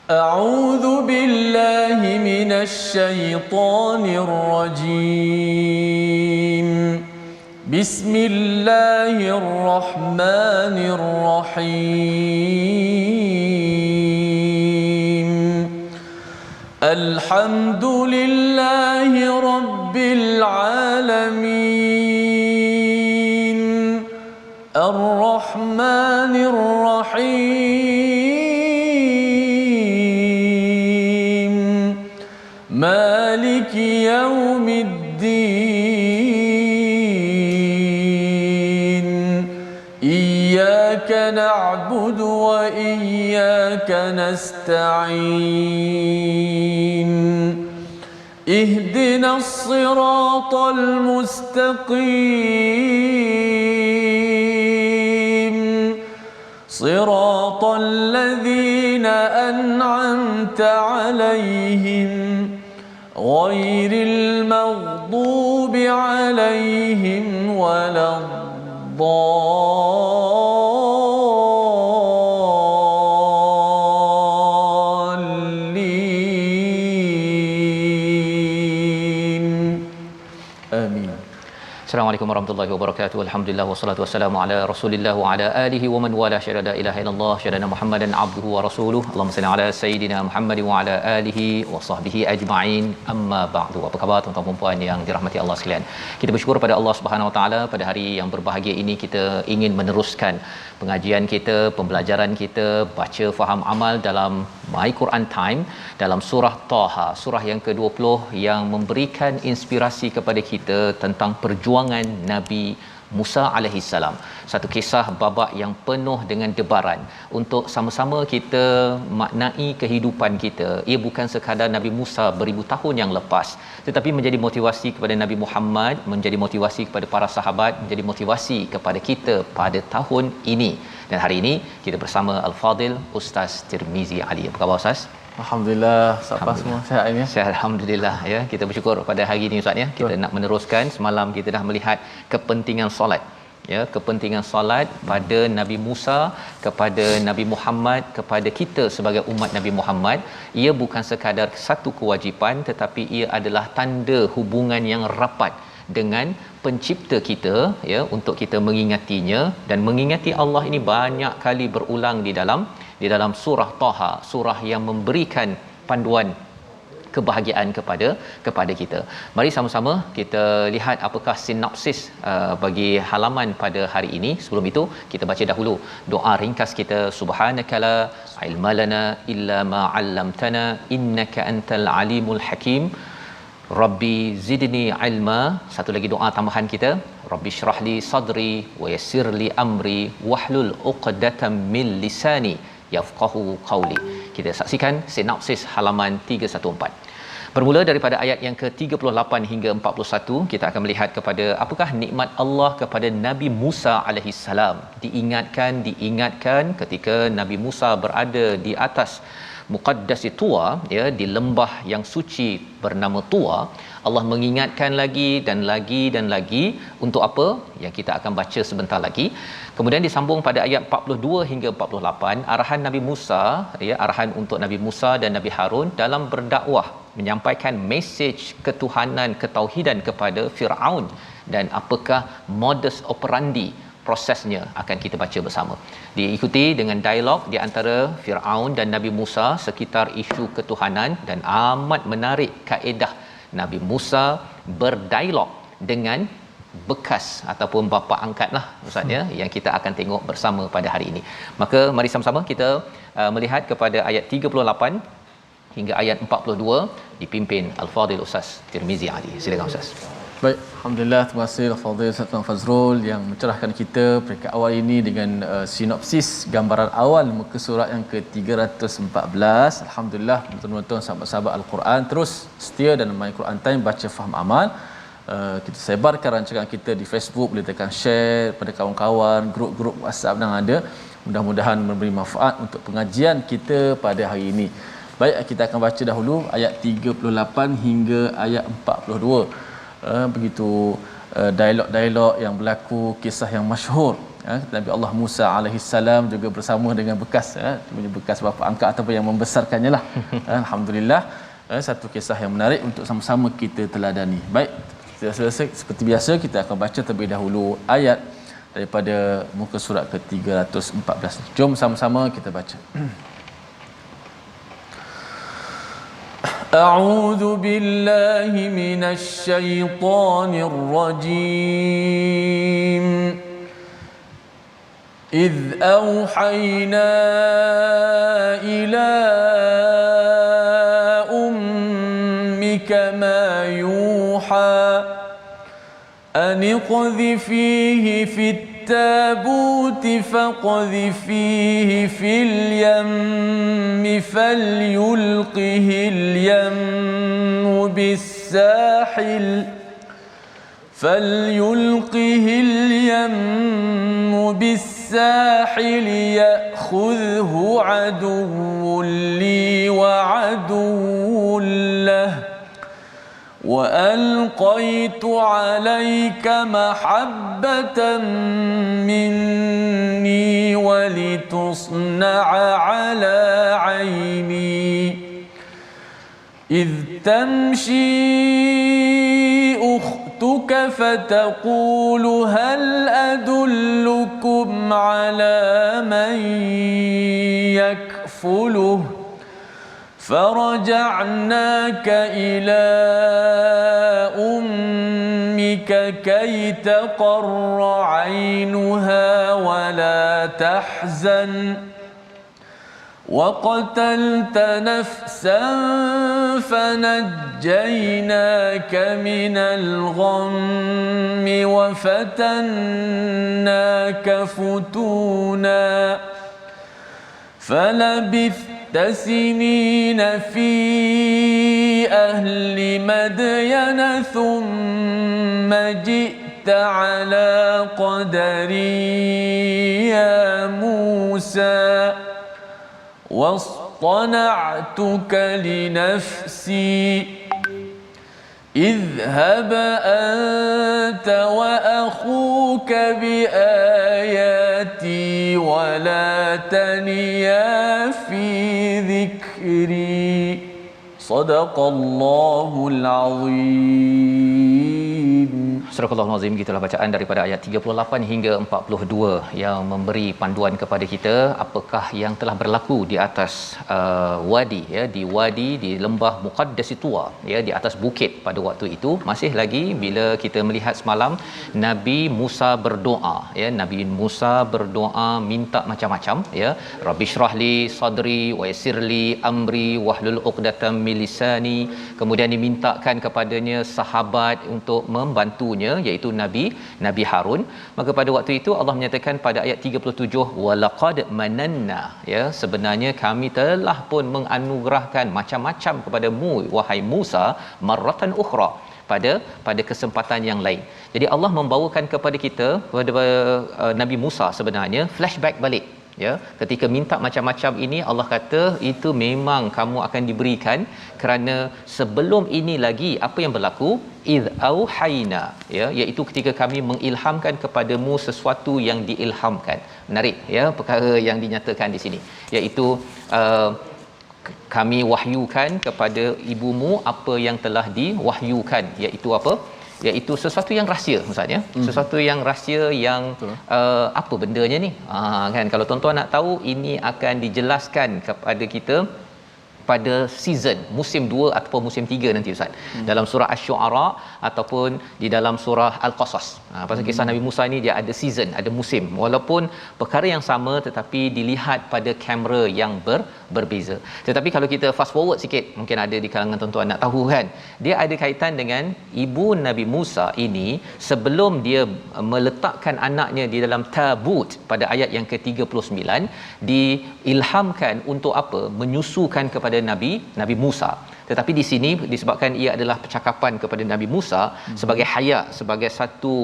أعوذ بالله من الشيطان الرجيم. بسم الله الرحمن الرحيم. الحمد لله رب العالمين. الرحمن الرحيم. مالك يوم الدين. إياك نعبد وإياك نستعين. اهدنا الصراط المستقيم. صراط الذين أنعمت عليهم غير المغضوب عليهم ولا الضالين. آمين. Assalamualaikum warahmatullahi wabarakatuh. Alhamdulillah wassalatu wassalamu ala Rasulillah wa ala alihi wa man wala syada la ilaha illallah syadana Muhammadan abduhu wa rasuluh. Allahumma salli ala sayidina Muhammad wa ala alihi wa sahbihi ajma'in. Amma ba'du. Apa khabar tuan-tuan dan puan yang dirahmati Allah sekalian? Kita bersyukur pada Allah Subhanahu wa taala pada hari yang berbahagia ini kita ingin meneruskan pengajian kita, pembelajaran kita baca faham amal dalam My Quran Time dalam surah Taha, surah yang ke-20 yang memberikan inspirasi kepada kita tentang perjuangan Nabi Musa alaihi salam. Satu kisah babak yang penuh dengan debaran untuk sama-sama kita maknai kehidupan kita. Ia bukan sekadar Nabi Musa beribu tahun yang lepas, tetapi menjadi motivasi kepada Nabi Muhammad, menjadi motivasi kepada para sahabat, menjadi motivasi kepada kita pada tahun ini. Dan hari ini kita bersama Al-Fadil Ustaz Tirmizi Ali. Apa khabar Ustaz? Alhamdulillah, siapa semua sihat ini? Sihat alhamdulillah ya. Kita bersyukur pada hari ini Ustaz ya. Kita nak meneruskan, semalam kita dah melihat kepentingan solat. Ya, kepentingan solat pada Nabi Musa, kepada Nabi Muhammad, kepada kita sebagai umat Nabi Muhammad. Ia bukan sekadar satu kewajipan, tetapi ia adalah tanda hubungan yang rapat dengan pencipta kita ya, untuk kita mengingatinya. Dan mengingati Allah ini banyak kali berulang di dalam surah Taha, surah yang memberikan panduan kebahagiaan kepada kita. Mari sama-sama kita lihat apakah sinopsis bagi halaman pada hari ini. Sebelum itu kita baca dahulu doa ringkas kita. Subhanakala ilma lana illa ma 'allamtana innaka antal alimul hakim. Rabbi zidni ilma. Satu lagi doa tambahan kita, Rabbi shrah li sadri wa yassir li amri wahlul 'uqdatam min lisani yafqahu qawli. Kita saksikan sinopsis halaman 314. Bermula daripada ayat yang ke-38 hingga 41, kita akan melihat kepada apakah nikmat Allah kepada Nabi Musa alaihi salam. Diingatkan ketika Nabi Musa berada di atas Muqaddasi Tua, ya, di lembah yang suci bernama Tua. Allah mengingatkan lagi dan lagi untuk apa yang kita akan baca sebentar lagi. Kemudian disambung pada ayat 42 hingga 48, arahan Nabi Musa, ya, arahan untuk Nabi Musa dan Nabi Harun dalam berdakwah, menyampaikan mesej ketuhanan, ketauhidan kepada Firaun, dan apakah modus operandi prosesnya akan kita baca bersama. Diikuti dengan dialog di antara Firaun dan Nabi Musa sekitar isu ketuhanan, dan amat menarik kaedah Nabi Musa berdialog dengan bekas ataupun bapa angkatlah Ustaz ya, yang kita akan tengok bersama pada hari ini. Maka mari sama-sama kita melihat kepada ayat 38 hingga ayat 42 dipimpin Al-Fadil Ustaz Tirmizi Ali. Silakan Ustaz. Baik, alhamdulillah, terima kasih Al-Fadhil Ustaz Tuan Fazrul yang mencerahkan kita peringkat awal ini dengan sinopsis gambaran awal muka surat yang ke-314. Alhamdulillah, tuan-tuan sahabat-sahabat Al-Quran terus setia dan My Quran Time baca faham amal. Kita sebarkan rancangan kita di Facebook, boleh tekan share pada kawan-kawan, grup-grup WhatsApp yang ada. Mudah-mudahan memberi manfaat untuk pengajian kita pada hari ini. Baik, kita akan baca dahulu ayat 38 hingga ayat 42. Begitu dialog-dialog yang berlaku, kisah yang masyhur Nabi Allah Musa alaihi salam juga bersama dengan bekas bekas bapa angkat ataupun yang membesarkannya lah. Alhamdulillah, satu kisah yang menarik untuk sama-sama kita teladani. Baik, seperti biasa kita akan baca terlebih dahulu ayat daripada muka surat ke-314. Jom sama-sama kita baca. A'udzu billahi minasy syaithanir rajim. إذ أوحينا إلى أمك ما يوحى أن اقذفيه في التابوت فاقذفيه في اليم فليلقه اليم بالساحل يأخذه عدو لي وعدو له وألقيت عليك محبة مني ولتصنع على عيني إذ تمشي أختك فتقول هل أدلكم على من يكفله فرجعناك إلى أمك كي تقر عينها ولا تحزن وقتلت نفسا فنجيناك من الغم وفتناك فتونا فلبثت سنين في أهل مدين ثم جئت على قدري يا موسى واصطنعتك لنفسي اذهب أنت وأخوك بآياتي ولا تنيا في ذكري صدق الله العظيم. Surah Al-Azim, gitulah bacaan daripada ayat 38 hingga 42 yang memberi panduan kepada kita apakah yang telah berlaku di atas wadi di lembah Muqaddas Tua di atas bukit pada waktu itu. Masih lagi bila kita melihat semalam Nabi Musa berdoa Nabi Musa berdoa minta macam-macam Rabbi shrahli sadri wa yassirli amri wahlul 'uqdatam min lisani. Kemudian dimintakan kepadanya sahabat untuk membantunya iaitu Nabi Harun. Maka pada waktu itu Allah menyatakan pada ayat 37 walaqad mananna sebenarnya kami telah pun menganugerahkan macam-macam kepadamu wahai Musa marratan ukhra pada kesempatan yang lain. Jadi Allah membawakan kepada kita kepada Nabi Musa sebenarnya flashback balik ketika minta macam-macam ini Allah kata itu memang kamu akan diberikan kerana sebelum ini lagi apa yang berlaku id auhayna iaitu ketika kami mengilhamkan kepadamu sesuatu yang diilhamkan. Menarik perkara yang dinyatakan di sini iaitu kami wahyukan kepada ibumu apa yang telah diwahyukan iaitu apa? Iaitu sesuatu yang rahsia maksudnya sesuatu yang rahsia yang apa bendanya ni kan kalau tuan-tuan nak tahu ini akan dijelaskan kepada kita pada season musim 2 ataupun musim 3 nanti Ustaz dalam surah Asy-Syu'ara ataupun di dalam surah Al-Qasas. Pasal kisah Nabi Musa ni dia ada season, ada musim. Walaupun perkara yang sama tetapi dilihat pada kamera yang berbeza. Tetapi kalau kita fast forward sikit, mungkin ada di kalangan tuan-tuan nak tahu kan, dia ada kaitan dengan ibu Nabi Musa ini sebelum dia meletakkan anaknya di dalam tabut pada ayat yang ke-39 diilhamkan untuk apa? Menyusukan kepada Nabi Musa. Tetapi di sini disebabkan ia adalah percakapan kepada Nabi Musa sebagai haya, sebagai satu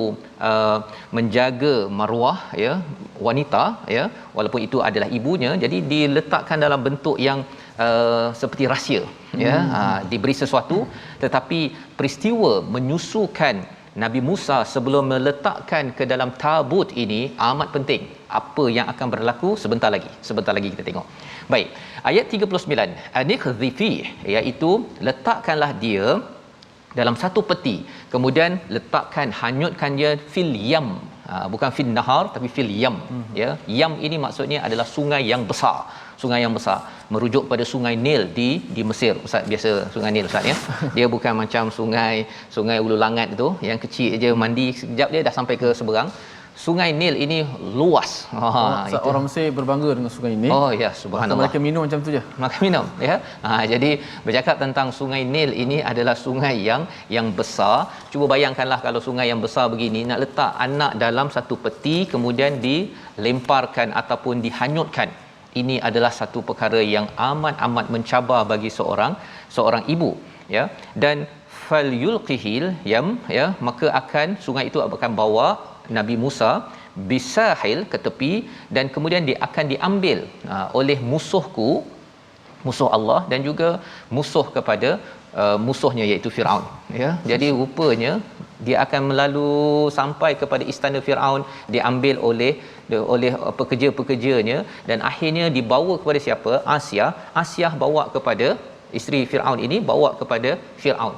menjaga maruah wanita walaupun itu adalah ibunya, jadi diletakkan dalam bentuk yang seperti rahsia diberi sesuatu tetapi peristiwa menyusukan Nabi Musa sebelum meletakkan ke dalam tabut ini amat penting. Apa yang akan berlaku sebentar lagi kita tengok. Baik, ayat 39, anikhzifi, iaitu letakkanlah dia dalam satu peti, kemudian hanyutkan dia fil yam, bukan fil nahar tapi fil yam, ya. Yam ini maksudnya adalah sungai yang besar, merujuk pada sungai Nil di Mesir. Ustaz biasa sungai Nil Ustaz, ya. Dia bukan macam sungai Ulu Langat tu yang kecil je, mandi sekejap dia dah sampai ke seberang. Sungai Nil ini luas. Orang Mesir berbangga dengan sungai ini. Oh ya, subhanallah. Mereka minum macam tu je. Mereka minum, ya. Jadi bercakap tentang sungai Nil ini adalah sungai yang besar. Cuba bayangkanlah kalau sungai yang besar begini nak letak anak dalam satu peti kemudian dilemparkan ataupun dihanyutkan. Ini adalah satu perkara yang amat mencabar bagi seorang ibu, ya. Dan falyulqihil yam, ya, maka sungai itu akan bawa Nabi Musa bisahil ke tepi, dan kemudian dia akan diambil oleh musuh Allah dan juga musuh kepada musuhnya iaitu Firaun, ya. Jadi rupanya dia akan sampai kepada istana Firaun, diambil oleh pekerja-pekerjanya, dan akhirnya dibawa kepada siapa? Asiah bawa kepada isteri Firaun ini, bawa kepada Firaun.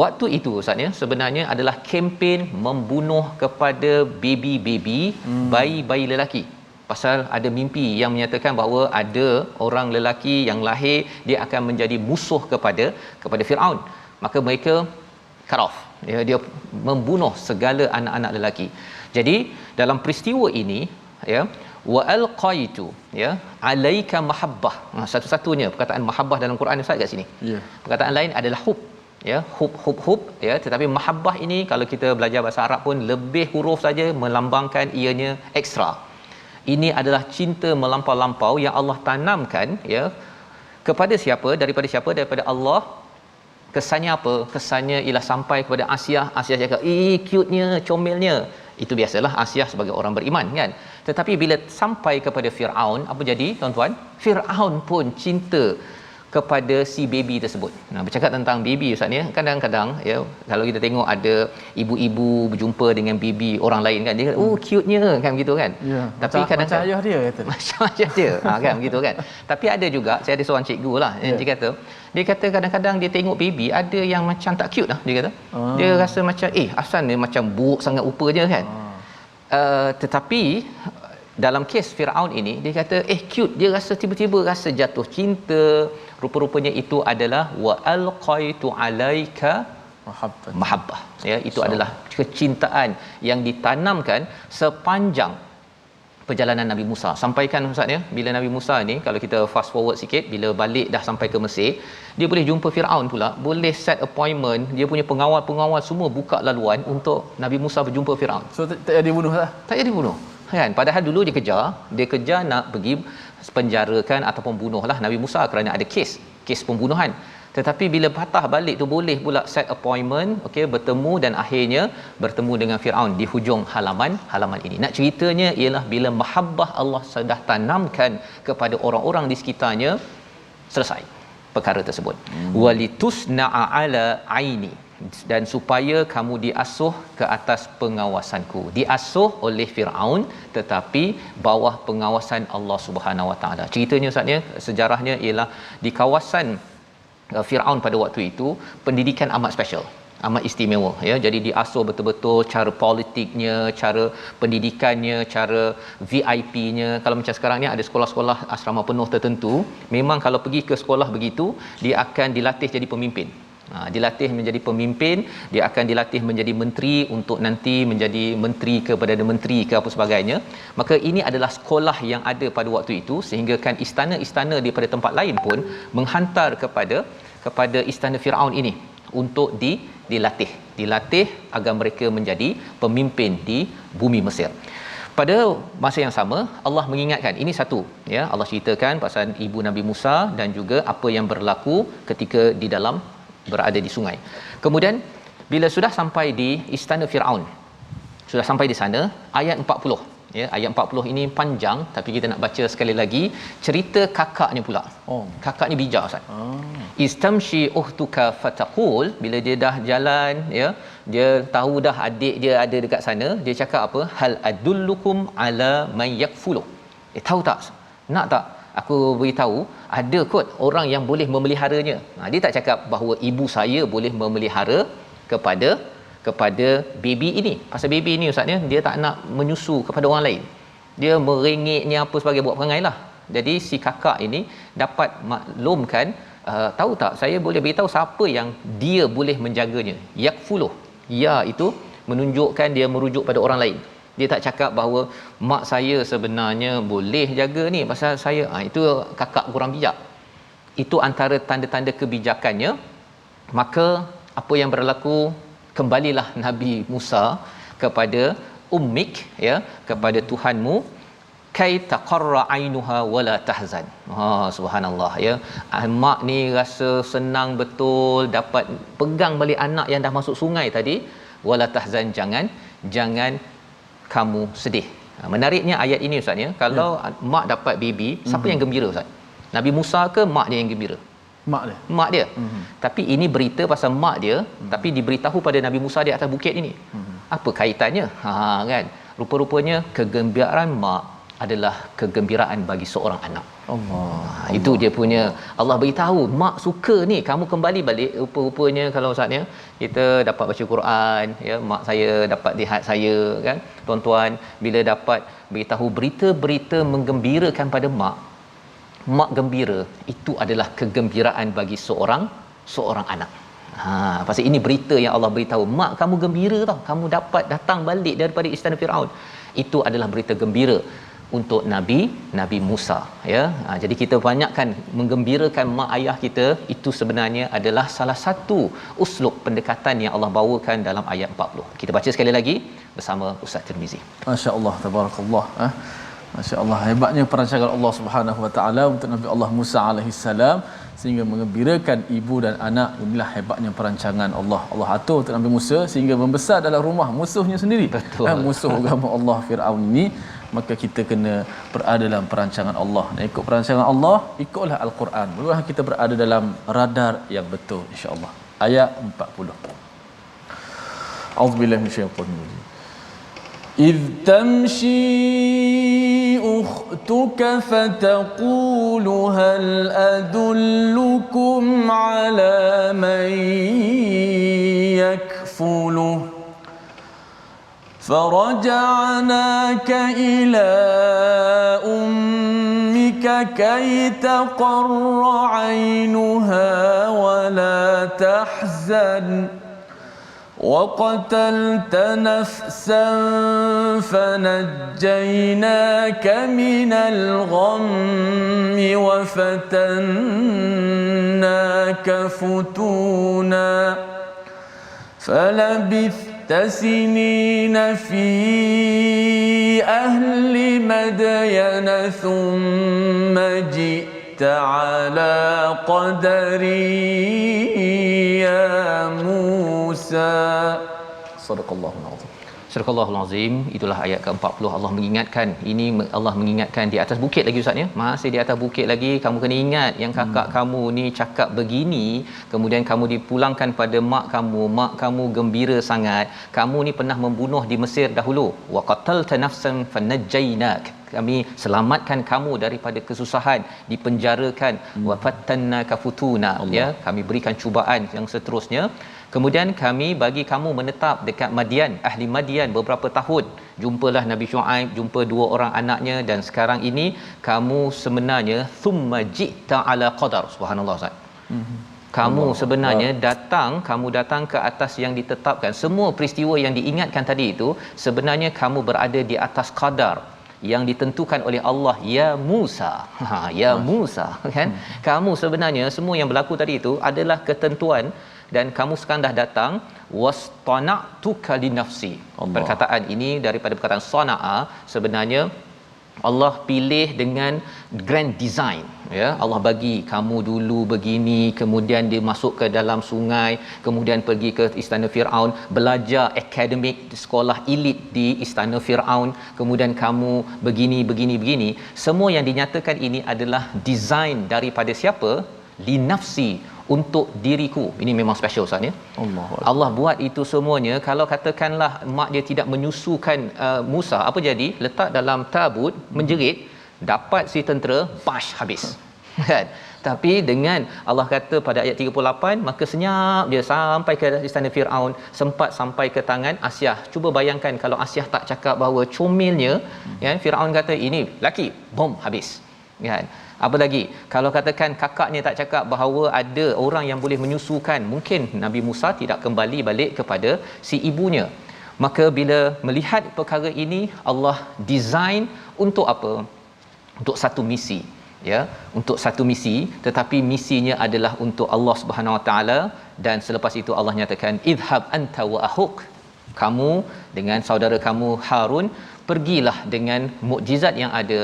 Waktu itu Ustaz, ya, sebenarnya adalah kempen membunuh kepada bayi-bayi lelaki. Pasal ada mimpi yang menyatakan bahawa ada orang lelaki yang lahir dia akan menjadi musuh kepada Firaun. Maka mereka cut off, ya, dia membunuh segala anak-anak lelaki. Jadi dalam peristiwa ini, ya, wa alqaitu, ya, alaika mahabbah. Satu-satunya perkataan mahabbah dalam Quran Ustaz kat sini. Ya. Perkataan lain adalah hub, ya, hub, ya, tetapi mahabbah ini kalau kita belajar bahasa Arab pun lebih huruf saja melambangkan ianya ekstra. Ini adalah cinta melampau-lampau yang Allah tanamkan, ya, kepada siapa? Daripada Allah. Kesannya apa? Kesannya ialah sampai kepada Asiah cakap, cute-nya, comelnya. Itu biasalah Asiah sebagai orang beriman, kan. Tetapi bila sampai kepada Firaun, apa jadi tuan-tuan? Firaun pun cinta kepada si baby tersebut. Bercakap tentang baby Ustaz, ya, kadang-kadang, ya, kalau kita tengok ada ibu-ibu berjumpa dengan baby orang lain, kan, dia kata, oh cute-nya, kan, begitu kan. Ya, tapi macam ayah dia kata. Macam ayah dia, kan, begitu kan. Tapi ada juga, saya ada seorang cikgu lah, yang dia kata kadang-kadang dia tengok baby ada yang macam tak cute lah, dia kata. Dia rasa macam asal dia macam buruk sangat rupanya, kan. Tetapi dalam kes Firaun ini, dia kata cute, dia rasa tiba-tiba rasa jatuh cinta. Rupa-rupanya itu adalah wa alqaitu alaika mahabbah, ya, itu adalah kecintaan yang ditanamkan sepanjang perjalanan Nabi Musa. Sampaikan Ustaz, ya, bila Nabi Musa ni, kalau kita fast forward sikit, bila balik dah sampai ke Mesir, dia boleh jumpa Firaun pula, boleh set appointment, dia punya pengawal semua buka laluan untuk Nabi Musa berjumpa Firaun. So tak jadi bunuh lah. Tak jadi bunuh, kan. Padahal dulu dia kejar nak pergi penjarakan ataupun bunuhlah Nabi Musa kerana ada kes pembunuhan. Tetapi bila patah balik tu boleh pula set appointment, okey, bertemu, dan akhirnya bertemu dengan Firaun di hujung halaman ini. Nak ceritanya ialah bila mahabbah Allah sudah tanamkan kepada orang-orang di sekitarnya, selesai perkara tersebut. Walitusna'a ala aini, dan supaya kamu diasuh ke atas pengawasanku. Diasuh oleh Firaun tetapi bawah pengawasan Allah Subhanahu Wa Taala. Ceritanya Ustaz, ya, sejarahnya ialah di kawasan Firaun pada waktu itu pendidikan amat special, amat istimewa, ya. Jadi diasuh betul-betul cara politiknya, cara pendidikannya, cara VIP-nya. Kalau macam sekarang ni ada sekolah-sekolah asrama penuh tertentu, memang kalau pergi ke sekolah begitu dia akan dilatih jadi pemimpin. Dilatih menjadi pemimpin, dia akan dilatih menjadi menteri untuk nanti menjadi menteri ke Perdana Menteri ke apa sebagainya. Maka ini adalah sekolah yang ada pada waktu itu, sehingga kan istana-istana daripada tempat lain pun menghantar kepada istana Firaun ini untuk dilatih agar mereka menjadi pemimpin di bumi Mesir. Pada masa yang sama Allah mengingatkan, ini satu, ya, Allah ceritakan pasal ibu Nabi Musa dan juga apa yang berlaku ketika di dalam berada di sungai. Kemudian bila sudah sampai di istana Firaun, sudah sampai di sana, ayat 40, ya, ayat 40 ini panjang tapi kita nak baca sekali lagi cerita kakaknya pula. Kakaknya bijak Ustaz. Istamshi uhtuka fataqul, bila dia dah jalan, ya, dia tahu dah adik dia ada dekat sana, dia cakap apa, hal adullukum ala man yakfulu, tahu tak, nak tak aku beritahu ada kot orang yang boleh memeliharanya. Dia tak cakap bahawa ibu saya boleh memelihara kepada baby ini. Pasal baby ini ustaz ya, dia tak nak menyusu kepada orang lain, dia merengeknya apa sebagai buat perangai lah. Jadi si kakak ini dapat maklumkan, tahu tak saya boleh beritahu siapa yang dia boleh menjaganya. Yakfuluh, ya itu menunjukkan dia merujuk pada orang lain. Dia tak cakap bahawa mak saya sebenarnya boleh jaga ni pasal saya, itu kakak kurang bijak. Itu antara tanda-tanda kebijakannya. Maka apa yang berlaku, kembalilah Nabi Musa kepada ummik, ya, kepada Tuhanmu, kai taqarra ainuha wala tahzan. Subhanallah, ya. Mak ni rasa senang betul dapat pegang balik anak yang dah masuk sungai tadi. Wala tahzan, jangan kamu sedih. Menariknya ayat ini ustaz ya, kalau mak dapat baby, siapa yang gembira ustaz? Nabi Musa ke mak dia yang gembira? Mak dia. Tapi ini berita pasal mak dia, tapi diberitahu pada Nabi Musa di atas bukit ini. Apa kaitannya? Kan? Rupa-rupanya kegembiraan mak adalah kegembiraan bagi seorang anak. Itu dia punya, Allah beritahu mak suka ni kamu kembali balik. Rupa-rupanya kalau ustaz ya, kita dapat baca Quran ya, mak saya dapat lihat saya kan, tuan-tuan, bila dapat beritahu berita-berita menggembirakan pada mak gembira, itu adalah kegembiraan bagi seorang anak. Pasal ini berita yang Allah beritahu, mak kamu gembira tau, kamu dapat datang balik daripada istana Firaun. Itu adalah berita gembira untuk Nabi Musa, ya. Jadi kita banyakkan menggembirakan mak ayah kita, itu sebenarnya adalah salah satu uslub pendekatan yang Allah bawakan dalam ayat 40. Kita baca sekali lagi bersama Ustaz Tirmizi. Masya-Allah, tabarakallah. Masya-Allah, hebatnya perancangan Allah Subhanahu Wa Taala untuk Nabi Allah Musa alaihi salam sehingga mengembirakan ibu dan anak. Inilah hebatnya perancangan Allah. Allah atur untuk Nabi Musa sehingga membesar dalam rumah musuhnya sendiri. Musuh agama Allah Firaun ini. Maka kita kena berada dalam perancangan Allah. Dan ikut perancangan Allah, ikutlah Al-Quran. Mudah kita berada dalam radar yang betul, insya-Allah. Ayat 40. A'udzubillahi minasyaitonir rajim. إذ تمشي أختك فتقول هل أدلكم على من يكفله فرجعناك إلى أمك كي تقر عينها ولا تحزن وقتلت نفسا فنجيناك من الغم وفتناك فتونا فلبثت سنين في أهل مدين ثم جئت على قدري يا موسى صدق الله العظيم. Surahul Azim. Itulah ayat ke-40. Allah mengingatkan, ini Allah mengingatkan di atas bukit lagi ustaz ya. Masih di atas bukit lagi, kamu kena ingat yang kakak kamu ni cakap begini, kemudian kamu dipulangkan pada mak kamu gembira sangat. Kamu ni pernah membunuh di Mesir dahulu. Wa qatalta nafsan fanajjaynak. Kami selamatkan kamu daripada kesusahan, dipenjarakan. Wa fattannaka futuna, ya, kami berikan cubaan yang seterusnya. Kemudian kami bagi kamu menetap dekat Madian, ahli Madian beberapa tahun. Jumpalah Nabi Syuaib, jumpa dua orang anaknya, dan sekarang ini kamu sebenarnya thumma ji'ta ala qadar. Subhanallah Ustaz. Kamu sebenarnya kamu datang ke atas yang ditetapkan. Semua peristiwa yang diingatkan tadi itu sebenarnya kamu berada di atas qadar yang ditentukan oleh Allah, ya Musa. Ya Musa, kan? Kamu sebenarnya semua yang berlaku tadi itu adalah ketentuan, dan kamu sekarang dah datang. Wastana'tuka li nafsi. Perkataan ini daripada perkataan sana'a, sebenarnya Allah pilih dengan grand design, ya. Allah bagi kamu dulu begini, kemudian dia masuk ke dalam sungai, kemudian pergi ke istana Firaun, belajar akademik di sekolah elit di istana Firaun, kemudian kamu begini. Semua yang dinyatakan ini adalah design daripada siapa? Li nafsi, untuk diriku. Ini memang special Ustaz ya. Allah buat itu semuanya. Kalau katakanlah mak dia tidak menyusukan Musa, apa jadi? Letak dalam tabut, menjerit, dapat si tentera, bash, habis. Kan? Tapi dengan Allah kata pada ayat 38, maka senyap dia sampai ke istana Firaun, sempat sampai ke tangan Asyah. Cuba bayangkan kalau Asyah tak cakap bahawa comilnya, ya, Firaun kata ini laki, bom, habis. Kan? Apa lagi? Kalau katakan kakaknya tak cakap bahawa ada orang yang boleh menyusukan, mungkin Nabi Musa tidak kembali balik kepada si ibunya. Maka bila melihat perkara ini, Allah design untuk apa? Untuk satu misi, ya, untuk satu misi, tetapi misinya adalah untuk Allah Subhanahu Wa Taala. Dan selepas itu Allah nyatakan, idhab anta wa ahuk, kamu dengan saudara kamu Harun pergilah dengan mukjizat yang ada,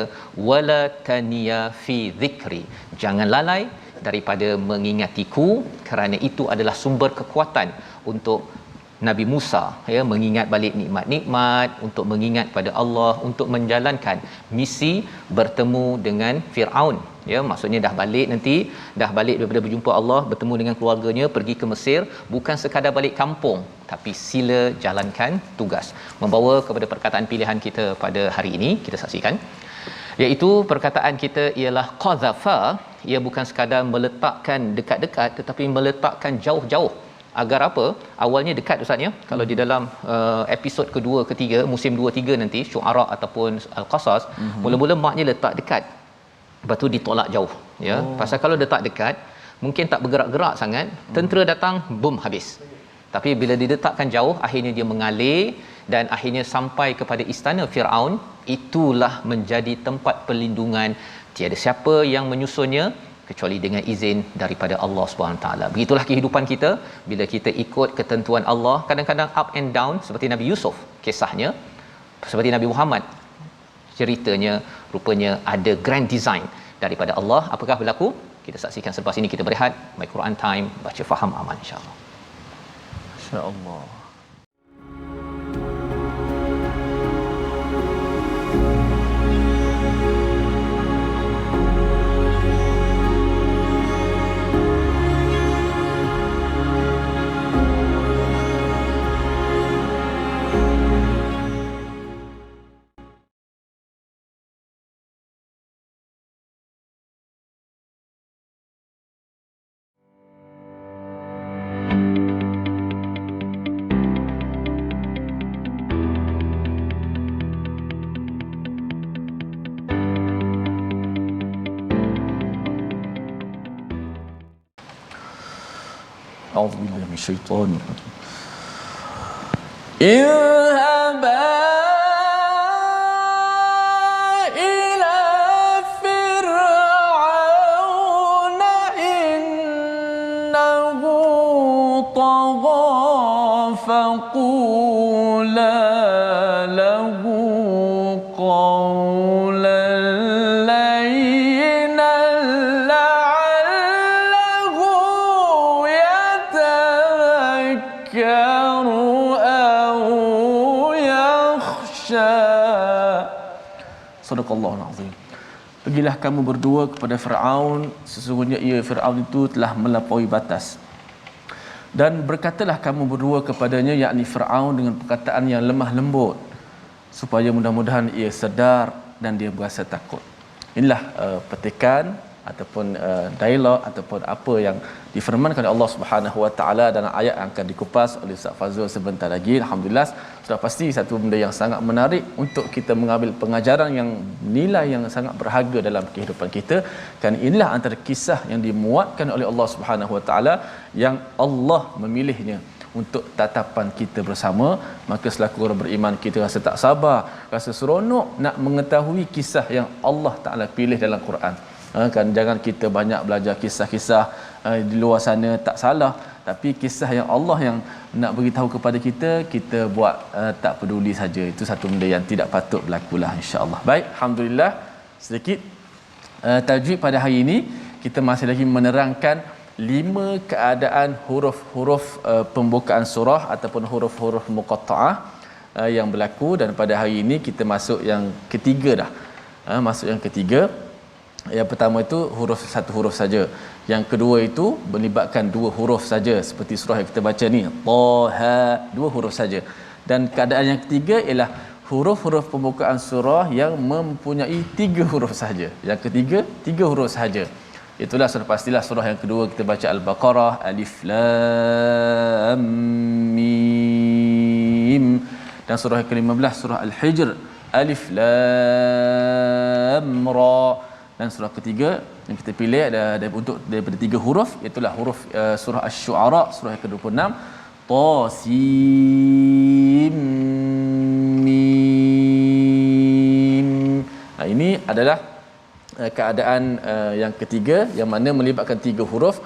wala taniya fi dhikri, jangan lalai daripada mengingatiku, kerana itu adalah sumber kekuatan untuk Nabi Musa, ya, mengingat balik nikmat-nikmat, untuk mengingat pada Allah, untuk menjalankan misi bertemu dengan Firaun, ya, maksudnya dah balik nanti, dah balik daripada berjumpa Allah, bertemu dengan keluarganya, pergi ke Mesir, bukan sekadar balik kampung, tapi sila jalankan tugas. Membawa kepada perkataan pilihan kita pada hari ini, kita saksikan, iaitu perkataan kita ialah qazafa. Ia bukan sekadar meletakkan dekat-dekat, tetapi meletakkan jauh-jauh. Agar apa? Awalnya dekat Ustaz ya. Kalau di dalam episod kedua, ketiga, musim 2, 3 nanti, Syu'ara ataupun Al-Qasas, mula-mula maknya letak dekat, lepas tu ditolak jauh, ya. Pasal kalau letak dekat, mungkin tak bergerak-gerak sangat, tentera datang, boom, habis. Tapi bila diletakkan jauh, akhirnya dia mengalir dan akhirnya sampai kepada istana Firaun. Itulah menjadi tempat perlindungan. Tiada siapa yang menyusunnya kecuali dengan izin daripada Allah SWT. Begitulah kehidupan kita. Bila kita ikut ketentuan Allah, kadang-kadang up and down, seperti Nabi Yusuf kisahnya, seperti Nabi Muhammad ceritanya, rupanya ada grand design daripada Allah. Apakah berlaku? Kita saksikan selepas ini. Kita berehat. My Quran Time, baca faham aman, insya-Allah. Insya-Allah. أعوذ بالله من الشيطان الرجيم. اذهبا إلى فرعون إنه طغى فقولا له قولا لينا لعله يتذكر أو يخشى. Sadaqallahul Azim. Pergilah kamu berdua kepada Firaun, sesungguhnya ia Firaun itu telah melampaui batas. Dan berkatalah kamu berdua kepadanya, yakni Firaun, dengan perkataan yang lemah lembut, supaya mudah-mudahan ia sedar dan dia berasa takut. Inilah petikan ataupun dialog ataupun apa yang difirmankan oleh Allah Subhanahu Wa Taala dalam ayat yang akan dikupas oleh Ustaz Fazrul sebentar lagi. Alhamdulillah, sudah pasti satu benda yang sangat menarik untuk kita mengambil pengajaran yang nilai yang sangat berharga dalam kehidupan kita. Kan inilah antara kisah yang dimuatkan oleh Allah Subhanahu Wa Taala yang Allah memilihnya untuk tatapan kita bersama. Maka selaku orang beriman, kita rasa tak sabar, rasa seronok nak mengetahui kisah yang Allah Taala pilih dalam Quran. Kan jangan kita banyak belajar kisah-kisah di luar sana, tak salah, tapi kisah yang Allah yang nak beritahu kepada kita, kita buat tak peduli saja. Itu satu benda yang tidak patut berlakulah, insya-Allah. Baik, alhamdulillah, sedikit tajwid pada hari ini kita masih lagi menerangkan 5 keadaan huruf-huruf pembukaan surah ataupun huruf-huruf muqatta'ah yang berlaku, dan pada hari ini kita masuk yang ketiga dah. Masuk yang ketiga. Yang pertama itu satu huruf saja. Yang kedua itu melibatkan dua huruf saja seperti surah yang kita baca ni, Taha, dua huruf saja. Dan keadaan yang ketiga ialah huruf-huruf pembukaan surah yang mempunyai tiga huruf saja. Yang ketiga, tiga huruf saja. Itulah sudah pastilah surah yang kedua kita baca Al-Baqarah, Alif Lam Mim. Dan surah yang ke-15 surah Al-Hijr, Alif Lam Ra. Dan surah ketiga yang kita pilih ada untuk daripada tiga huruf, itulah huruf surah Asy-Syu'ara surah yang ke-26, Ta Sin Mim. Ini adalah keadaan yang ketiga yang mana melibatkan tiga huruf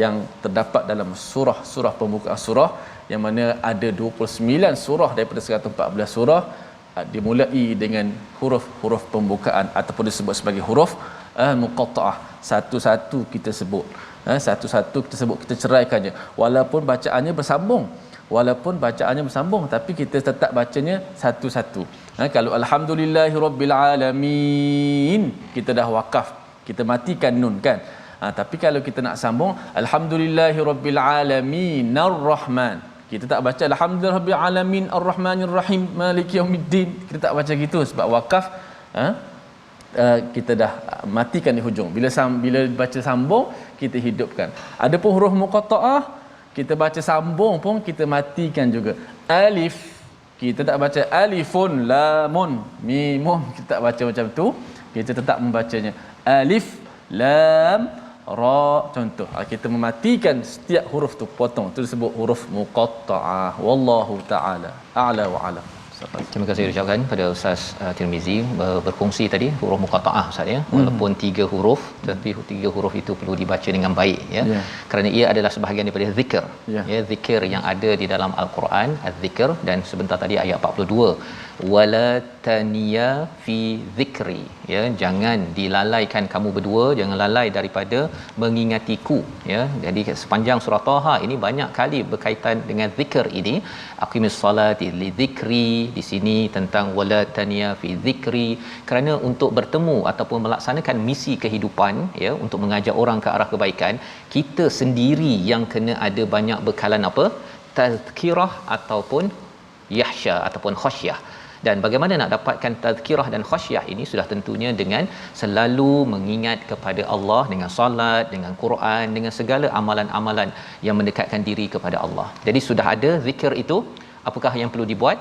yang terdapat dalam surah pembukaan surah, yang mana ada 29 surah daripada 114 surah dimulai dengan huruf-huruf pembukaan ataupun disebut sebagai huruf muqatta'ah. Satu-satu kita sebut, kita ceraikannya walaupun bacaannya bersambung, tapi kita tetap bacanya satu-satu. Kalau alhamdulillahirabbil alamin, kita dah wakaf, kita matikan nun kan. Tapi kalau kita nak sambung alhamdulillahirabbil alamin arrahman, kita tak baca alhamdulillahirabbil alamin arrahmanirrahim maliki yaumiddin, kita tak baca gitu sebab wakaf. Kita dah matikan di hujung. Bila baca sambung, kita hidupkan. Adapun huruf muqatta'ah, kita baca sambung pun kita matikan juga. Alif, kita tak baca alifun lamun mimun, kita tak baca macam tu, kita tetap membacanya alif lam ra. Contoh, kita mematikan setiap huruf tu, potong, tu disebut huruf muqatta'ah. Wallahu taala a'la wa alam. Terima kasih ucapkan pada Ustaz Tirmizi berkongsi tadi huruf muqatta'ah Ustaz ya. Walaupun tiga huruf, tapi tiga huruf itu perlu dibaca dengan baik ya. Kerana ia adalah sebahagian daripada zikir. Ya, zikir yang ada di dalam Al-Quran, az-zikr. Dan sebentar tadi ayat 42, wala taniya fi zikri, ya, jangan dilalaikan kamu berdua, jangan lalai daripada mengingatiku ya. Jadi sepanjang surah Taha ini banyak kali berkaitan dengan zikir ini. Aqimis salati li zikri, di sini tentang wala taniya fi zikri, kerana untuk bertemu ataupun melaksanakan misi kehidupan ya, untuk mengajak orang ke arah kebaikan, kita sendiri yang kena ada banyak bekalan apa? Tazkirah ataupun yahsya ataupun khasyah. Dan bagaimana nak dapatkan tazkirah dan khasyah ini? Sudah tentunya dengan selalu mengingat kepada Allah dengan solat, dengan Quran, dengan segala amalan-amalan yang mendekatkan diri kepada Allah. Jadi sudah ada zikir itu, apakah yang perlu dibuat?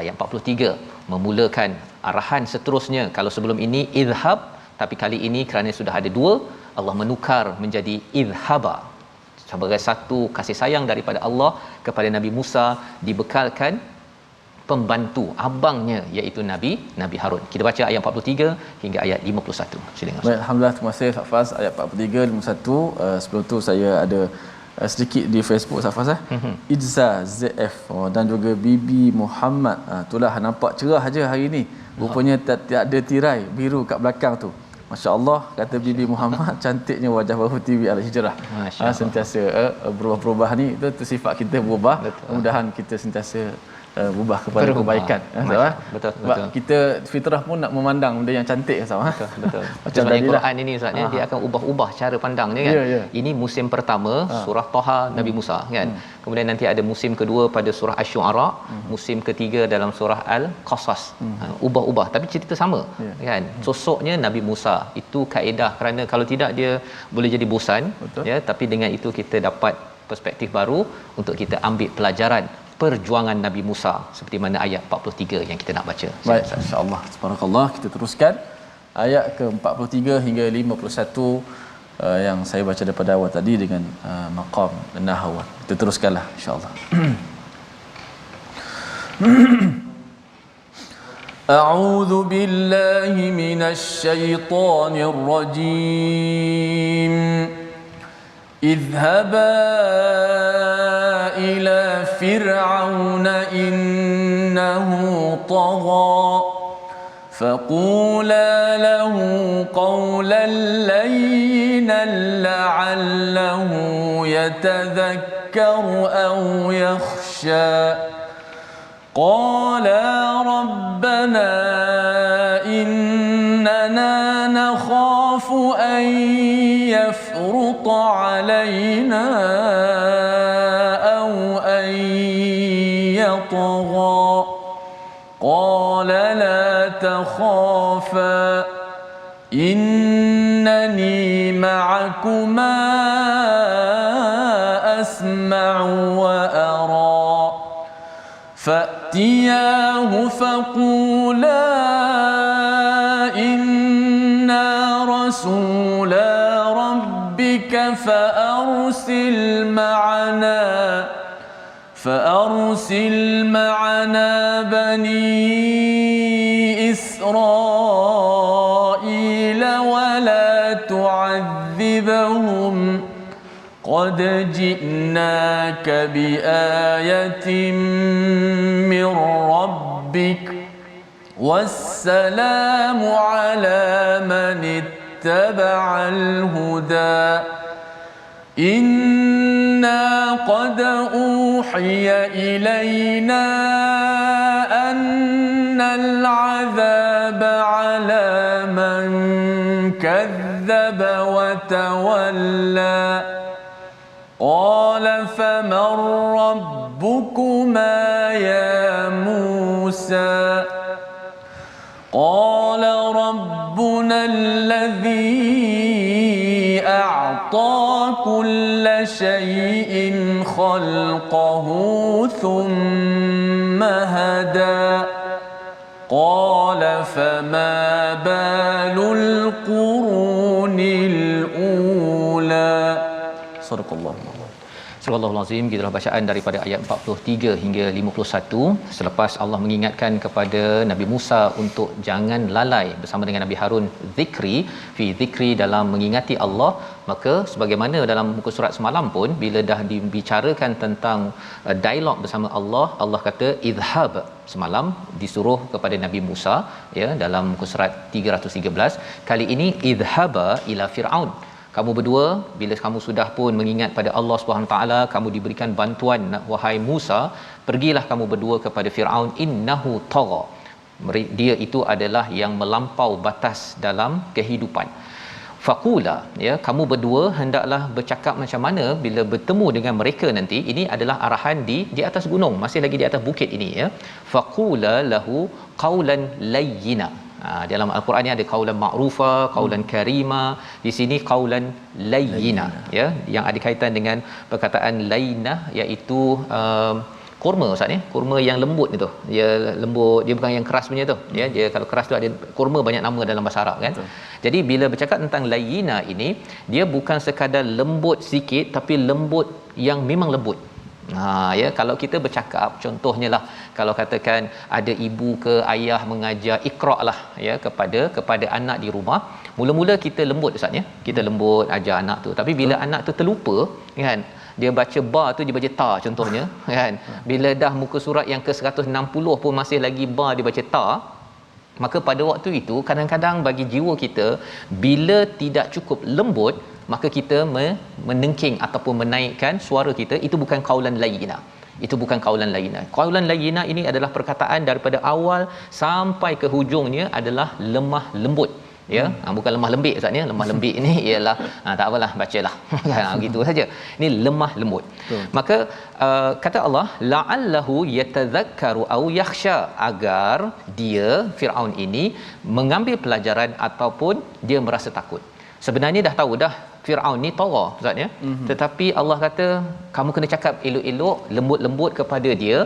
Ayat 43 memulakan arahan seterusnya. Kalau sebelum ini izhab, tapi kali ini kerana sudah ada dua, Allah menukar menjadi izhaba. Sebagai satu kasih sayang daripada Allah kepada Nabi Musa, dibekalkan pembantu abangnya iaitu Nabi Harun. Kita baca ayat 43 hingga ayat 51. Silakan. Baik, alhamdulillah, terima kasih Safas. Ayat 43 51. Sebelum tu saya ada sedikit di Facebook Safas Idza ZF dan juga Bibi Muhammad. Itulah nampak cerah aja hari ni. Rupanya tak ada tirai biru kat belakang tu. Masya-Allah, kata Bibi Muhammad, cantiknya wajah baru TV Al-Hijrah. Sentiasa berubah-ubah ni, itu sifat kita berubah. Mudah-mudahan kita sentiasa berubah kepada kebaikan. Betul. Sebab kita fitrah pun nak memandang benda yang cantik sama. Betul. Macam dalam Quran ini Ustaz dia akan ubah-ubah cara pandangnya kan. Ini musim pertama surah Taha Nabi Musa kan. Kemudian nanti ada musim kedua pada surah Asy-Syu'ara, musim ketiga dalam surah Al-Qasas. Ubah-ubah tapi cerita sama kan. Sosoknya Nabi Musa. Itu kaedah, kerana kalau tidak dia boleh jadi bosan. Ya, tapi dengan itu kita dapat perspektif baru untuk kita ambil pelajaran perjuangan Nabi Musa seperti mana ayat 43 yang kita nak baca. Baik, insya-Allah. Subhanakallah, kita teruskan ayat ke-43 hingga 51 yang saya baca daripada awal tadi dengan maqam nahwan. Kita teruskanlah insya-Allah. A'udzu billahi minasy syaithanir rajim. اذهبا إلى فرعون إنه طغى فقولا له قولا لينا لعله يتذكر أو يخشى قالا ربنا إن إننا نخاف أن يفرط علينا أو أن يطغى قال لا تخافا إنني معكما أسمع وأرى فأتياه فقولا إنا رسولا ربك فأرسل معنا بني إسرائيل ولا تعذبهم قد جئناك بآية من ربك والسلام على من اتبع الهدى إنا قد أوحي إلينا أن العذاب على من كذب وتولى قال فمن ربكما يا موسى قال ربنا الذي أعطى كل شيء خلقه ثم هدى قال فما بال القرون الأولى صدق الله. Surah Al-Azim, gitulah bacaan daripada ayat 43 hingga 51. Selepas Allah mengingatkan kepada Nabi Musa untuk jangan lalai bersama dengan Nabi Harun zikri dalam mengingati Allah, maka sebagaimana dalam muka surat semalam pun bila dah dibicarakan tentang dialog bersama Allah, Allah kata idhhab, semalam disuruh kepada Nabi Musa ya dalam muka surat 313. Kali ini idhhaba ila Firaun, kamu berdua bila kamu sudah pun mengingat pada Allah Subhanahu taala, kamu diberikan bantuan, wahai Musa, pergilah kamu berdua kepada Firaun, innahu tagha, dia itu adalah yang melampau batas dalam kehidupan. Faqula, ya, kamu berdua hendaklah bercakap macam mana bila bertemu dengan mereka nanti. Ini adalah arahan di atas gunung, masih lagi di atas bukit ini ya. Faqula lahu qaulan layyina. Dalam al-Quran ni ada qaulan ma'rufa, qaulan karima, di sini qaulan layyina ya, yang ada kaitan dengan perkataan layyinah, iaitu kurma Ustaz ni, kurma yang lembut itu. Dia lembut, dia bukan yang keras punya tu ya. Dia kalau keras tu ada kurma banyak nama dalam bahasa Arab kan. Betul. Jadi bila bercakap tentang layyina ini, dia bukan sekadar lembut sikit tapi lembut yang memang lembut. Ya, kalau kita bercakap contohnya lah, kalau katakan ada ibu ke ayah mengajar iqra lah ya kepada anak di rumah, mula-mula kita lembut Ustaz ya, kita lembut ajar anak tu, tapi bila anak tu terlupa kan, dia baca ba tu dia baca ta contohnya kan, bila dah muka surat yang ke 160 pun masih lagi ba dia baca ta, maka pada waktu itu kadang-kadang bagi jiwa kita bila tidak cukup lembut, maka kita menengking ataupun menaikkan suara kita. Itu bukan qaulan layyina, itu bukan qaulan layyina. Qaulan layyina ini adalah perkataan daripada awal sampai ke hujungnya adalah lemah lembut ya. Bukan lemah lembik Ustaz ni, lemah lembik ni ialah tak apalah bacalah gitu saja. Ini lemah lembut. Betul. Maka kata Allah la'allahu yatadhakkaru au yakhsha, agar dia Firaun ini mengambil pelajaran ataupun dia merasa takut. Sebenarnya dah tahu dah Firaun ni tagha Ustaz ya. Tetapi Allah kata kamu kena cakap elok-elok, lembut-lembut kepada dia,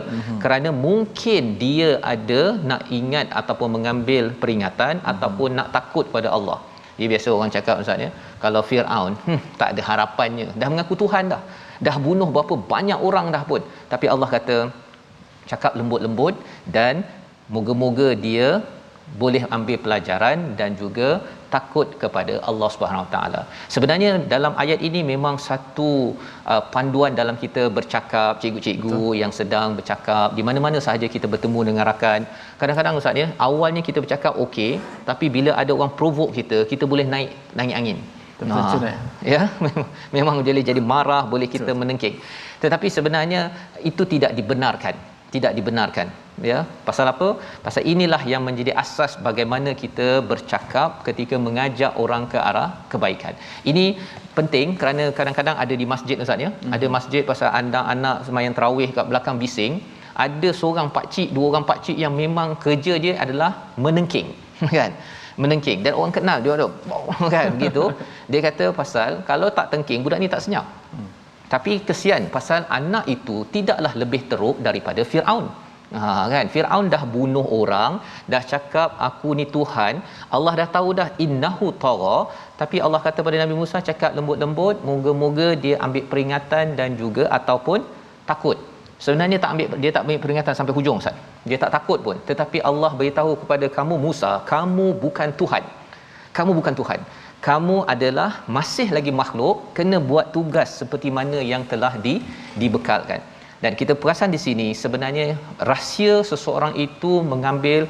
kerana mungkin dia ada nak ingat ataupun mengambil peringatan ataupun nak takut pada Allah. Dia biasa orang cakap Ustaz ya, kalau Firaun tak ada harapannya, dah mengaku Tuhan dah bunuh berapa banyak orang dah pun, tapi Allah kata cakap lembut-lembut dan moga-moga dia boleh ambil pelajaran dan juga takut kepada Allah Subhanahu Wa Taala. Sebenarnya dalam ayat ini memang satu panduan dalam kita bercakap, cikgu-cikgu Betul. Yang sedang bercakap di mana-mana sahaja kita bertemu dengan rakan. Kadang-kadang Ustaz ya, awalnya kita bercakap okey, tapi bila ada orang provoke kita boleh naik angin. Ya, memang boleh jadi marah, boleh kita menengking. Tetapi sebenarnya itu tidak dibenarkan. ya. Pasal apa? Pasal inilah yang menjadi asas bagaimana kita bercakap ketika mengajak orang ke arah kebaikan. Ini penting kerana kadang-kadang ada di masjid Ustaz ya. Ada masjid pasal anak-anak sembahyang tarawih kat belakang bising, ada seorang pak cik, dua orang pak cik yang memang kerja dia adalah menengking kan. Menengking dan orang kenal dia ada kan begitu. Dia kata pasal kalau tak tengking budak ni tak senyap. Tapi kesian pasal anak itu tidaklah lebih teruk daripada Firaun. Kan Firaun dah bunuh orang, dah cakap aku ni Tuhan, Allah dah tahu dah innahu tagha, tapi Allah kata pada Nabi Musa cakap lembut-lembut, moga-moga dia ambil peringatan dan juga ataupun takut. Sebenarnya dia tak ambil peringatan sampai hujung Ustaz. Dia tak takut pun, tetapi Allah beritahu kepada kamu Musa, kamu bukan Tuhan. Kamu bukan Tuhan. Kamu adalah masih lagi makhluk, kena buat tugas seperti mana yang telah dibekalkan. Dan kita perasan di sini sebenarnya rahsia seseorang itu mengambil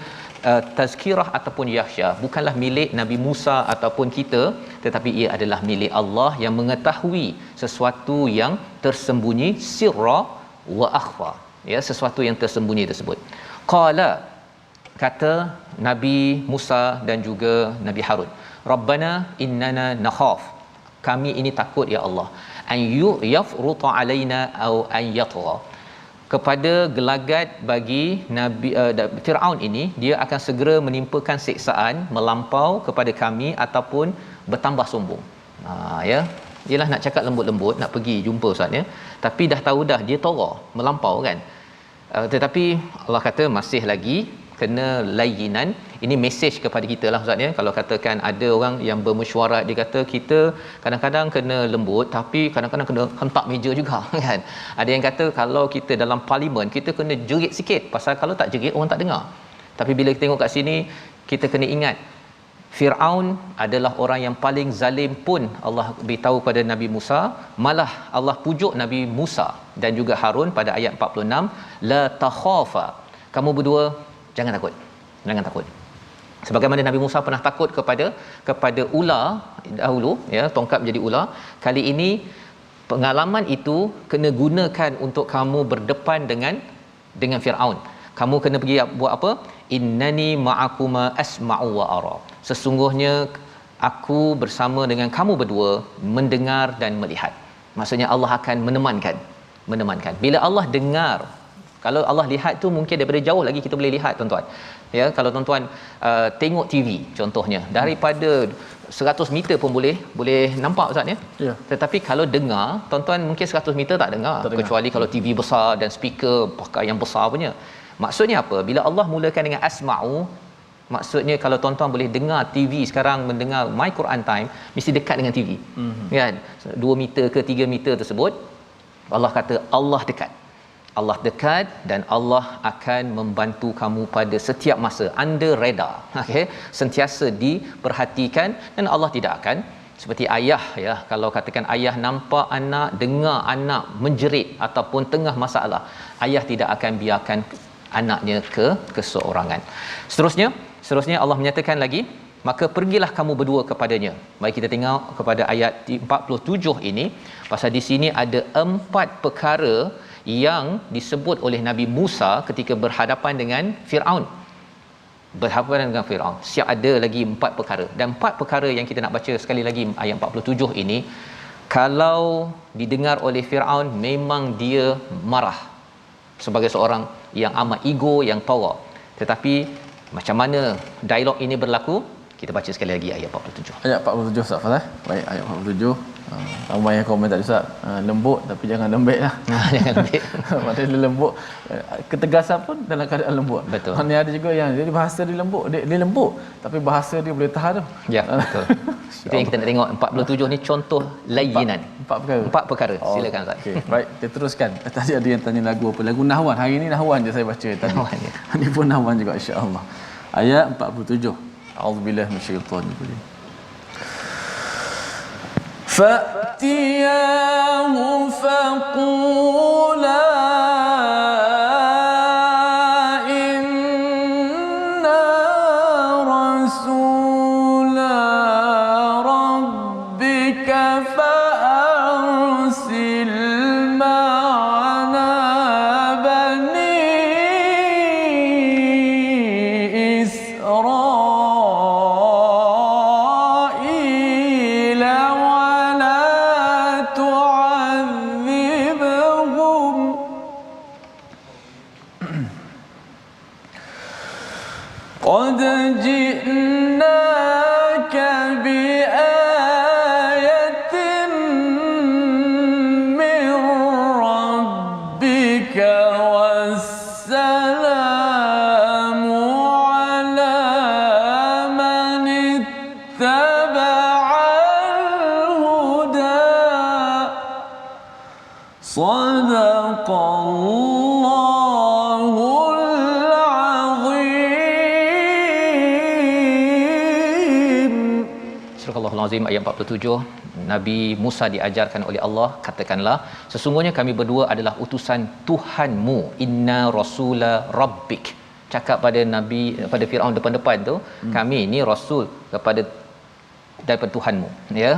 tazkirah ataupun yakhsha bukanlah milik Nabi Musa ataupun kita, tetapi ia adalah milik Allah yang mengetahui sesuatu yang tersembunyi, sirra wa akhfa, ya, sesuatu yang tersembunyi tersebut. Qala, kata Nabi Musa dan juga Nabi Harun, Rabbana innana nakhaf, kami ini takut ya Allah, an yafruta alaina au an yatgha, kepada gelagat bagi Nabi Firaun ini, dia akan segera menimpakan siksaan melampau kepada kami ataupun bertambah sombong. Ya, ialah nak cakap lembut-lembut, nak pergi jumpa Ustaz ya, tapi dah tahu dah dia tara melampau kan. Tetapi Allah kata masih lagi kena layinan. Ini mesej kepada kita lah Ustaz ya. Kalau katakan ada orang yang bermesyuarat, dia kata kita kadang-kadang kena lembut tapi kadang-kadang kena hentak meja juga kan. Ada yang kata kalau kita dalam parlimen kita kena jerit sikit, pasal kalau tak jerit orang tak dengar. Tapi bila kita tengok kat sini, kita kena ingat Firaun adalah orang yang paling zalim pun Allah beritahu pada Nabi Musa, malah Allah pujuk Nabi Musa dan juga Harun pada ayat 46, la takhafa, kamu berdua jangan takut. Jangan takut. Sebagaimana Nabi Musa pernah takut kepada ular dahulu ya, tongkat menjadi ular, kali ini pengalaman itu kena gunakan untuk kamu berdepan dengan Firaun. Kamu kena pergi buat apa? Innani ma'akuma asma'u wa ara. Sesungguhnya aku bersama dengan kamu berdua mendengar dan melihat. Maksudnya Allah akan menemankan. Bila Allah dengar, kalau Allah lihat tu mungkin daripada jauh lagi kita boleh lihat tuan-tuan. Ya, kalau tuan-tuan tengok TV contohnya, daripada 100 meter pun boleh nampak Ustaz ya. Ya. Tetapi kalau dengar, tuan-tuan mungkin 100 meter tak dengar, kecuali kalau TV besar dan speaker pakai yang besar punya. Maksudnya apa? Bila Allah mulakan dengan asma'u, maksudnya kalau tuan-tuan boleh dengar TV sekarang, mendengar My Quran Time, mesti dekat dengan TV. Kan? 2 meter ke 3 meter tersebut, Allah kata Allah dekat. Allah dekat dan Allah akan membantu kamu pada setiap masa, under radar. Okey, sentiasa diperhatikan, dan Allah tidak akan seperti ayah ya, kalau katakan ayah nampak anak, dengar anak menjerit ataupun tengah masalah, ayah tidak akan biarkan anaknya keseorangan. Seterusnya Allah menyatakan lagi, maka pergilah kamu berdua kepadanya. Mari kita tengok kepada ayat 47 ini, pasal di sini ada 4 perkara yang disebut oleh Nabi Musa ketika berhadapan dengan Firaun. Siap ada lagi 4 perkara. Dan 4 perkara yang kita nak baca sekali lagi ayat 47 ini, kalau didengar oleh Firaun memang dia marah sebagai seorang yang amat ego, yang tara. Tetapi macam mana dialog ini berlaku? Kita baca sekali lagi ayat 47. Ayat 47 Ustaz Fazal. Baik, ayat 47. Ramai yang komen tadi Ustaz, lembut tapi jangan lembek lah. Jangan lembek. Maksudnya lembut, ketegasan pun dalam keadaan lembut. Betul. Maksudnya ada juga yang jadi bahasa dia lembut, dia lembut tapi bahasa dia boleh tahan tu. Ya, betul. Itu yang kita nak tengok. 47 ni contoh layinan. 4 perkara. Silakan Ustaz. Okey, baik, kita teruskan. Tadi ada yang tanya lagu apa? Lagu Nahwan. Hari ni Nahwan je saya baca tadi. Nahwan ya. Ini pun Nahwan juga insya-Allah. Ayat 47. A'udzubillahi minasyaitanir rajim. فَأْتِيَاهُ فَقُولَا إِنَّا رَسُولَا رَبِّكَ فَأَرْسِلْ مَعَنَا بَنِي Sadaqallahul azim. Surah Al-Azim ayat 47. Nabi Musa diajarkan oleh Allah, katakanlah sesungguhnya kami berdua adalah utusan Tuhanmu, inna rasula rabbik. Cakap pada nabi, pada Firaun depan-depan tu, kami ni rasul kepada daripada Tuhanmu, ya.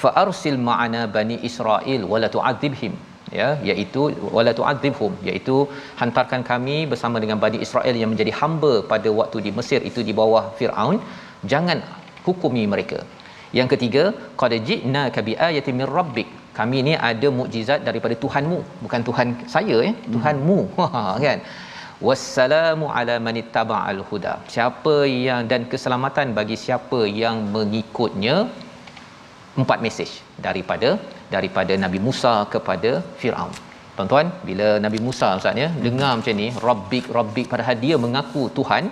Fa arsil ma'ana bani Israil wala tu'adzibhim, ya, iaitu wala tu'adzibhum, iaitu hantarkan kami bersama dengan Bani Israel yang menjadi hamba pada waktu di Mesir itu di bawah Firaun, jangan hukumi mereka. Yang ketiga, qad ji'naka bi ayatin mir rabbik, kami ni ada mukjizat daripada Tuhanmu, bukan Tuhan saya, ya, Tuhanmu. Kan. Wassalamu ala man ittaba'al huda, siapa yang, dan keselamatan bagi siapa yang mengikutnya. 4 mesej daripada Nabi Musa kepada Firaun. Tuan-tuan, bila Nabi Musa ustaz, ya, dengar macam ni, rabbik padahal dia mengaku Tuhan,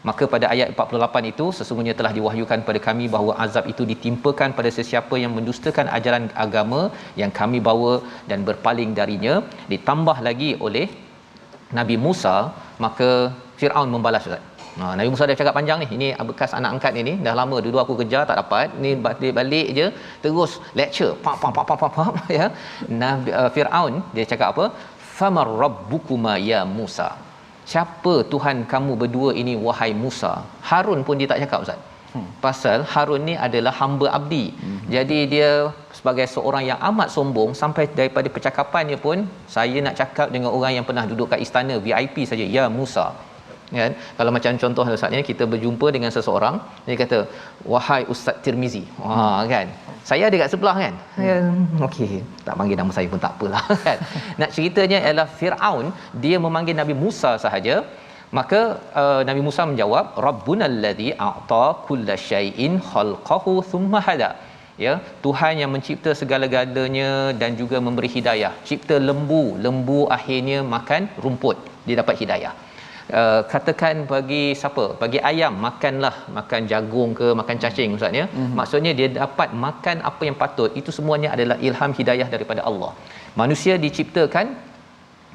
maka pada ayat 48 itu, sesungguhnya telah diwahyukan pada kami bahawa azab itu ditimpakan pada sesiapa yang mendustakan ajaran agama yang kami bawa dan berpaling darinya. Ditambah lagi oleh Nabi Musa, maka Firaun membalas ustaz. Nabi Musa dah cakap panjang ni, ini bekas anak angkat ni dah lama dulu aku kejar tak dapat, ni balik je terus lecture pam ya. Nabi Firaun dia cakap apa? Famar rabbukuma ya Musa, siapa Tuhan kamu berdua ini wahai Musa. Harun pun dia tak cakap ustaz. Pasal Harun ni adalah hamba abdi. Jadi dia sebagai seorang yang amat sombong, sampai daripada percakapannya pun, saya nak cakap dengan orang yang pernah duduk kat istana VIP saja, ya Musa. Kan, kalau macam contoh ustaznya, kita berjumpa dengan seseorang, dia kata wahai Ustaz Tirmizi, kan, saya ada kat sebelah kan, okey, tak panggil nama saya pun tak apalah. Kan, nak ceritanya ialah Firaun dia memanggil Nabi Musa sahaja. Maka Nabi Musa menjawab, rabbunal ladzi a'ta kullasyai'in khalqahu thumma hada, ya, Tuhan yang mencipta segala-galanya dan juga memberi hidayah. Cipta lembu akhirnya makan rumput, dia dapat hidayah. Katakan bagi siapa, bagi ayam makan jagung ke makan cacing ustaz, ya. Maksudnya dia dapat makan apa yang patut. Itu semuanya adalah ilham hidayah daripada Allah. Manusia diciptakan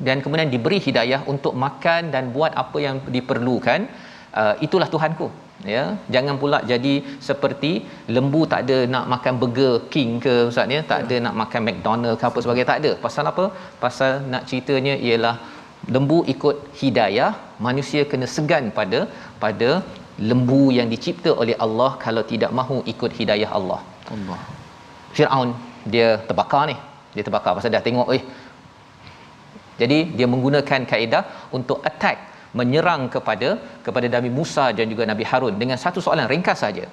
dan kemudian diberi hidayah untuk makan dan buat apa yang diperlukan. Itulah Tuhanku, ya. Jangan pula jadi seperti lembu, tak ada nak makan Burger King ke ustaz, ya, tak ada nak makan McDonald ke apa sebagainya, tak ada. Pasal apa? Pasal nak ceritanya ialah lembu ikut hidayah, manusia kena segan pada lembu yang dicipta oleh Allah kalau tidak mahu ikut hidayah Allah. Firaun dia terbakar pasal dah tengok jadi dia menggunakan kaedah untuk attack, menyerang kepada Nabi Musa dan juga Nabi Harun dengan satu soalan ringkas saja,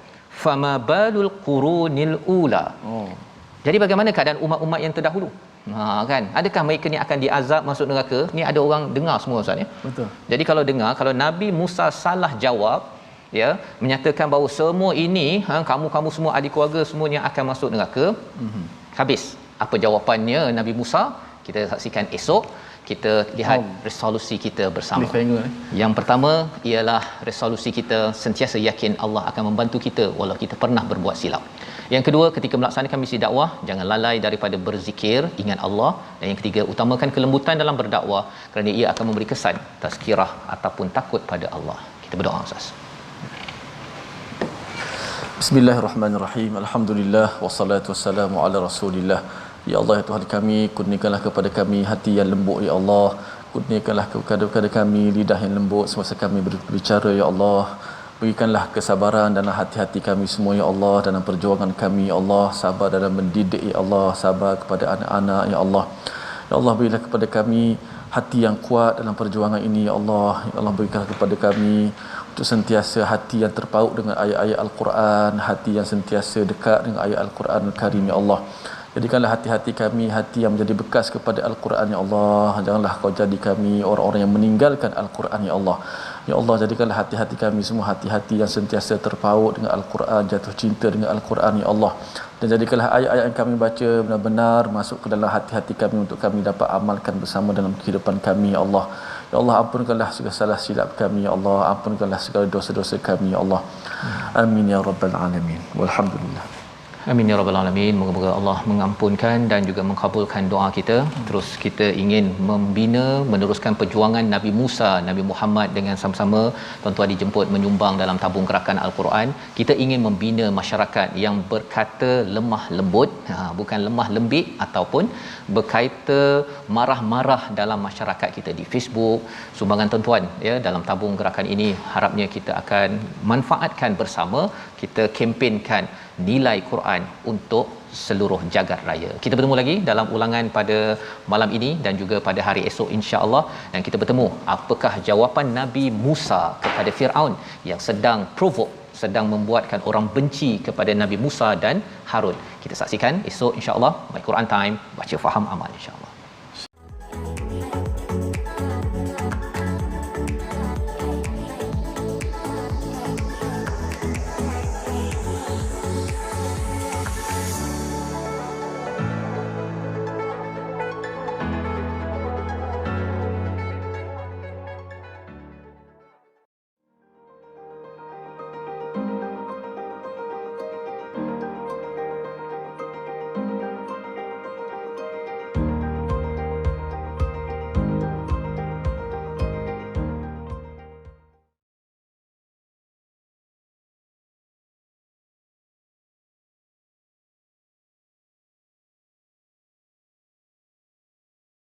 fama balul qurunil ula. Jadi bagaimana keadaan umat-umat yang terdahulu? Kan, adakah mereka ni akan diazab masuk neraka? Ni ada orang dengar semua ustaz, ya. Betul. Jadi kalau dengar, kalau Nabi Musa salah jawab, ya, menyatakan bahawa semua ini kamu semua ahli keluarga semuanya akan masuk neraka, habis apa jawapannya Nabi Musa? Kita saksikan esok, kita lihat resolusi kita bersama. Yang pertama ialah resolusi kita sentiasa yakin Allah akan membantu kita walau kita pernah berbuat silap. Yang kedua, ketika melaksanakan misi dakwah, jangan lalai daripada berzikir, ingat Allah. Dan yang ketiga, utamakan kelembutan dalam berdakwah kerana ia akan memberi kesan tazkirah ataupun takut pada Allah. Kita berdoa ustaz. Bismillahirrahmanirrahim. Alhamdulillah wassalatu wassalamu ala Rasulillah. Ya Allah, ya Tuhan kami, kurniakanlah kepada kami hati yang lembut ya Allah. Kurniakanlah kepada kami lidah yang lembut semasa kami berbicara ya Allah. Berikanlah kesabaran dalam hati-hati kami semua ya Allah, dalam perjuangan kami ya Allah. Sabar dalam mendidik ya Allah, sabar kepada anak-anak ya Allah. Ya Allah, berilah kepada kami hati yang kuat dalam perjuangan ini ya Allah. Ya Allah, berikanlah kepada kami untuk sentiasa hati yang terpaut dengan ayat-ayat Al-Quran, hati yang sentiasa dekat dengan ayat Al-Quran Al-Karim ya Allah. Jadikanlah hati-hati kami hati yang menjadi bekas kepada Al-Quran ya Allah. Janganlah kau jadi kami orang-orang yang meninggalkan Al-Quran ya Allah. Ya Allah, jadikanlah hati-hati kami semua hati-hati yang sentiasa terpaut dengan Al-Quran, jatuh cinta dengan Al-Quran ya Allah. Dan jadikanlah ayat-ayat yang kami baca benar-benar masuk ke dalam hati-hati kami untuk kami dapat amalkan bersama dalam kehidupan kami ya Allah. Ya Allah, ampunkanlah segala salah silap kami ya Allah. Ampunkanlah segala dosa-dosa kami ya Allah. Amin ya rabbal alamin. Walhamdulillah. Amin ya rabbal alamin. Moga-moga Allah mengampunkan dan juga mengabulkan doa kita. Terus kita ingin membina, meneruskan perjuangan Nabi Musa, Nabi Muhammad dengan sama-sama tuan-tuan dijemput menyumbang dalam tabung gerakan Al-Quran. Kita ingin membina masyarakat yang berkata lemah lembut, bukan lemah lembik ataupun berkata marah-marah dalam masyarakat kita di Facebook. Sumbangan tuan-tuan ya dalam tabung gerakan ini harapnya kita akan manfaatkan bersama. Kita kempenkan nilai Quran untuk seluruh jagat raya. Kita bertemu lagi dalam ulangan pada malam ini dan juga pada hari esok insya-Allah, dan kita bertemu apakah jawapan Nabi Musa kepada Firaun yang sedang provoke, sedang membuatkan orang benci kepada Nabi Musa dan Harun. Kita saksikan esok insya-Allah. My Quran Time, baca faham amal insya-Allah.